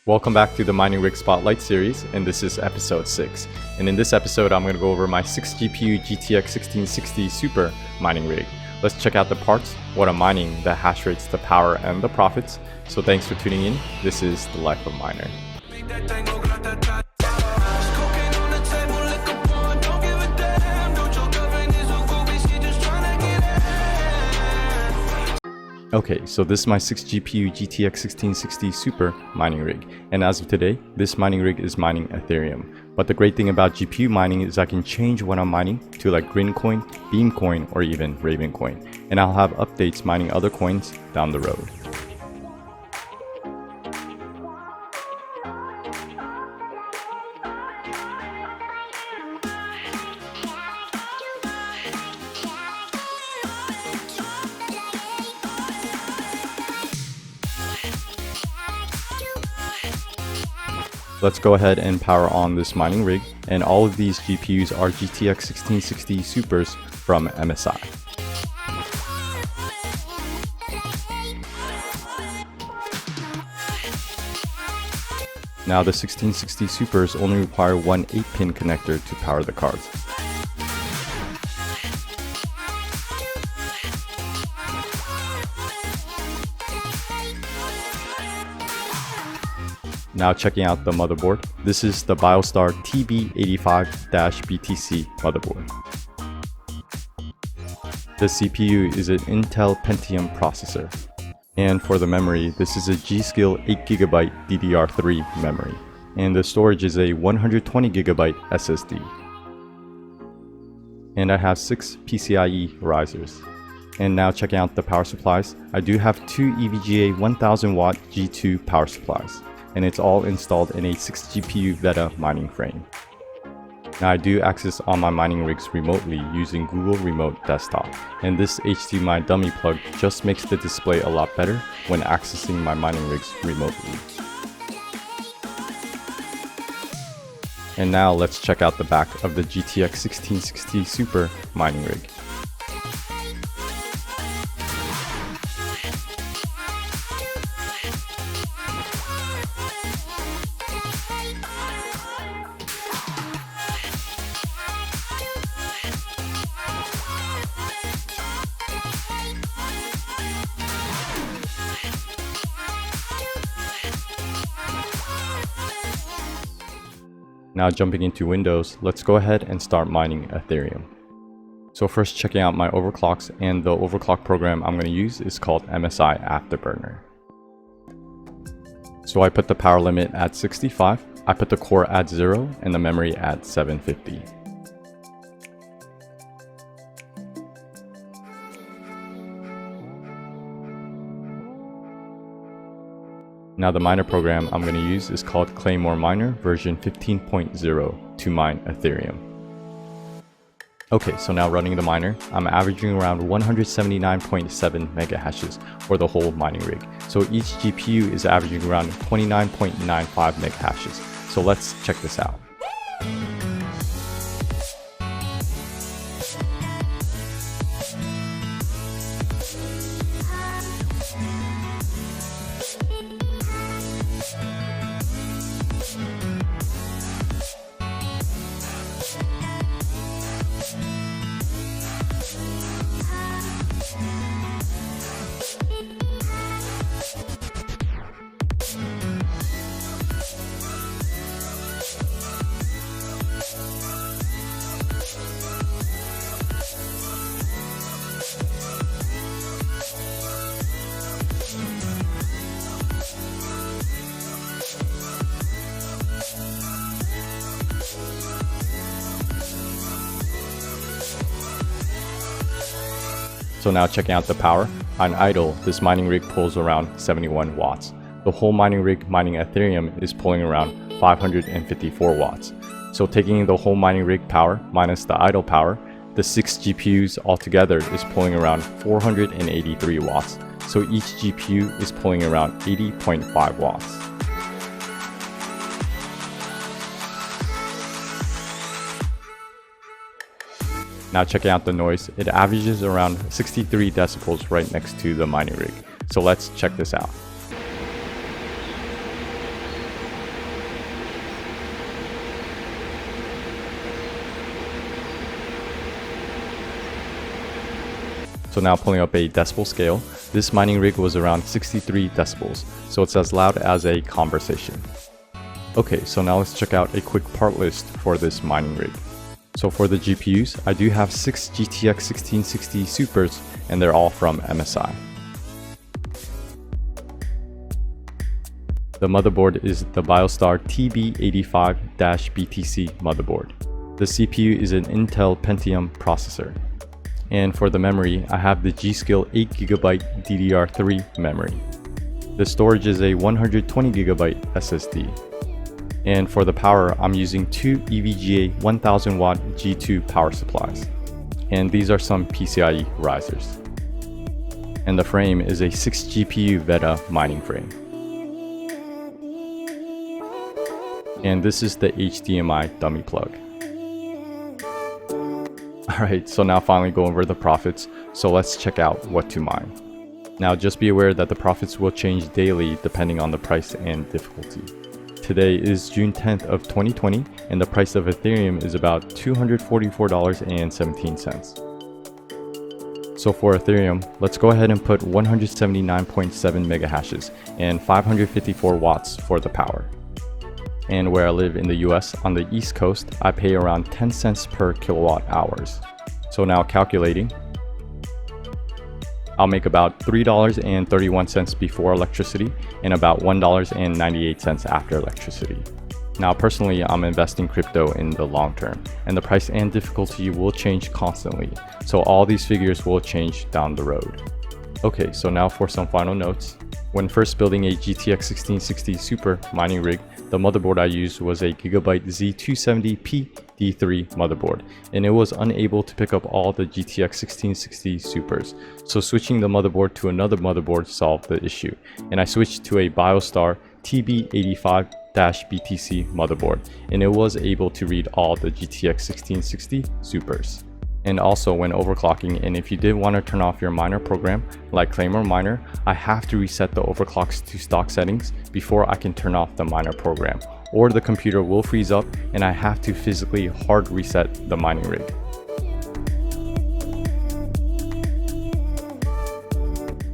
Welcome back to the Mining Rig Spotlight series, and this is episode 6. And in this episode, I'm going to go over my 6 GPU GTX 1660 Super mining rig. Let's check out the parts, what I'm mining, the hash rates, the power, and the profits. So thanks for tuning in. This is The Life of Miner. Okay, so this is my 6 GPU GTX 1660 Super mining rig, and as of today, this mining rig is mining Ethereum. But the great thing about GPU mining is I can change what I'm mining to like Grincoin, Beamcoin, or even Ravencoin, and I'll have updates mining other coins down the road. Let's go ahead and power on this mining rig, and all of these GPUs are GTX 1660 Supers from MSI. Now the 1660 Supers only require one 8-pin connector to power the cards. Now checking out the motherboard, this is the Biostar TB85-BTC motherboard. The CPU is an Intel Pentium processor. And for the memory, this is a G.Skill 8GB DDR3 memory. And the storage is a 120GB SSD. And I have 6 PCIE Risers. And now checking out the power supplies, I do have 2 EVGA 1000 watt G2 power supplies. And it's all installed in a 6 GPU Vehda mining frame. Now I do access all my mining rigs remotely using Google Remote Desktop, and this HDMI dummy plug just makes the display a lot better when accessing my mining rigs remotely. And now let's check out the back of the GTX 1660 Super mining rig. Now jumping into Windows, let's go ahead and start mining Ethereum. So first checking out my overclocks, and the overclock program I'm going to use is called MSI Afterburner. So I put the power limit at 65, I put the core at 0, and the memory at 750. Now the miner program I'm going to use is called Claymore Miner version 15.0 to mine Ethereum. Okay, so now running the miner, I'm averaging around 179.7 mega hashes for the whole mining rig. So each GPU is averaging around 29.95 mega hashes. So let's check this out. So now checking out the power, on idle, this mining rig pulls around 71 watts. The whole mining rig mining Ethereum is pulling around 554 watts. So taking the whole mining rig power minus the idle power, the 6 GPUs altogether is pulling around 483 watts. So each GPU is pulling around 80.5 watts. Now checking out the noise, it averages around 63 decibels right next to the mining rig. So let's check this out. So now pulling up a decibel scale, this mining rig was around 63 decibels, so it's as loud as a conversation. Okay, so now let's check out a quick part list for this mining rig. So for the GPUs, I do have 6 GTX 1660 Supers, and they're all from MSI. The motherboard is the Biostar TB85-BTC motherboard. The CPU is an Intel Pentium processor. And for the memory, I have the G.Skill 8GB DDR3 memory. The storage is a 120GB SSD. And for the power, I'm using 2 EVGA 1000 watt G2 power supplies. And these are some PCIE risers. And the frame is a 6 GPU Vehda mining frame. And this is the HDMI dummy plug. Alright, so now finally go over the profits, so let's check out what to mine. Now just be aware that the profits will change daily depending on the price and difficulty. Today is June 10th of 2020 and the price of Ethereum is about $244.17. So for Ethereum, let's go ahead and put 179.7 mega hashes and 554 watts for the power. And where I live in the US on the East Coast, I pay around 10 cents per kilowatt hours. So now calculating, I'll make about $3.31 before electricity and about $1.98 after electricity. Now personally, I'm investing crypto in the long term, and the price and difficulty will change constantly, so all these figures will change down the road. Okay, so now for some final notes. When first building a GTX 1660 Super mining rig, the motherboard I used was a Gigabyte Z270P D3 motherboard, and it was unable to pick up all the GTX 1660 Supers, so switching the motherboard to another motherboard solved the issue, and I switched to a Biostar TB85-BTC motherboard, and it was able to read all the GTX 1660 Supers. And also when overclocking, and if you did want to turn off your miner program like Claymore Miner, I have to reset the overclocks to stock settings before I can turn off the miner program, or the computer will freeze up and I have to physically hard reset the mining rig.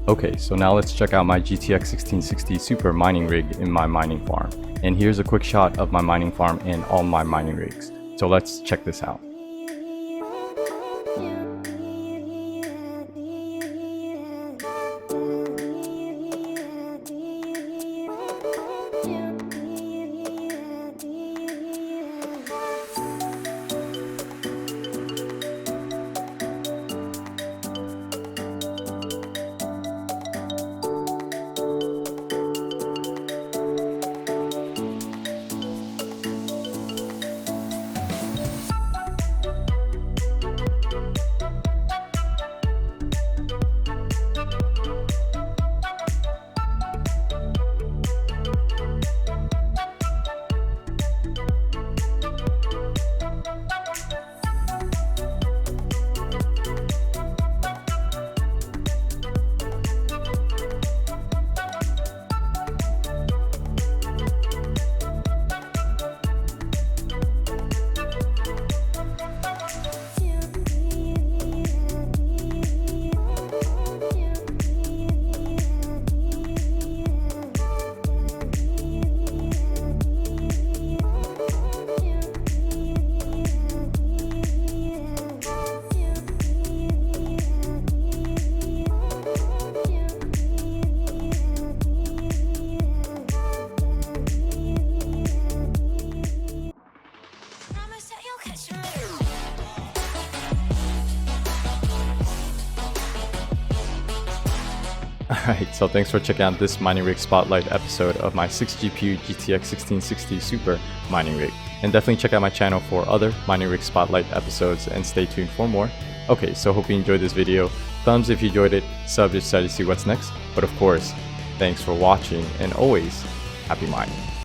Okay, so now let's check out my GTX 1660 Super mining rig in my mining farm. And here's a quick shot of my mining farm and all my mining rigs. So let's check this out. Alright, so thanks for checking out this mining rig spotlight episode of my 6 GPU GTX 1660 Super mining rig. And definitely check out my channel for other mining rig spotlight episodes and stay tuned for more. Okay, so hope you enjoyed this video. Thumbs if you enjoyed it, sub if you decided to see what's next. But of course, thanks for watching and always happy mining.